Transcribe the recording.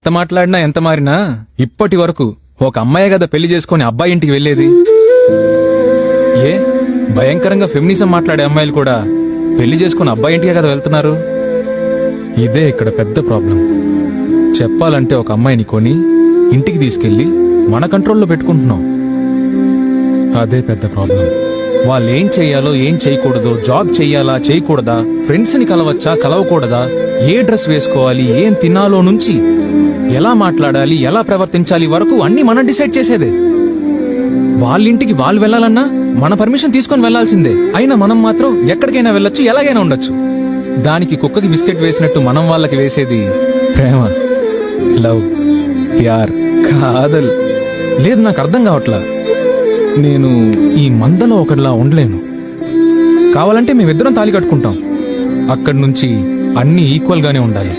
ఎంత మాట్లాడినా ఎంత మారినా ఇప్పటి వరకు ఒక అమ్మాయి కదా పెళ్లి చేసుకుని అబ్బాయి ఇంటికి వెళ్లేది. ఏ భయంకరంగా ఫెమినిజం మాట్లాడే అమ్మాయిలు కూడా పెళ్లి చేసుకుని అబ్బాయి ఇంటికే కదా వెళ్తున్నారు. ఇదే ఇక్కడ పెద్ద ప్రాబ్లం. చెప్పాలంటే ఒక అమ్మాయిని కొని ఇంటికి తీసుకెళ్లి మన కంట్రోల్లో పెట్టుకుంటున్నాం. అదే పెద్ద ప్రాబ్లం. వాళ్ళేం చెయ్యాలో ఏం చేయకూడదో, జాబ్ చెయ్యాలా చేయకూడదా, ఫ్రెండ్స్ ని కలవచ్చా కలవకూడదా, ఏ డ్రెస్ వేసుకోవాలి, ఏం తినాలో నుంచి ఎలా మాట్లాడాలి, ఎలా ప్రవర్తించాలి వరకు అన్ని మనం డిసైడ్ చేసేదే. వాళ్ళింటికి వాళ్ళు వెళ్లాలన్నా మన పర్మిషన్ తీసుకొని వెళ్లాల్సిందే. అయినా మనం మాత్రం ఎక్కడికైనా వెళ్ళొచ్చు, ఎలాగైనా ఉండొచ్చు. దానికి కుక్కకి బిస్కెట్ వేసినట్టు మనం వాళ్ళకి వేసేది ప్రేమ, లవ్, ప్యార్, కాదల్. లేదు, నాకు అర్థం కావట్లా. నేను ఈ మందలో ఒకటిలా ఉండలేను. కావాలంటే మేమిద్దరం తాళి కట్టుకుంటాం. అక్కడి నుంచి అన్ని ఈక్వల్ గానే ఉండాలి.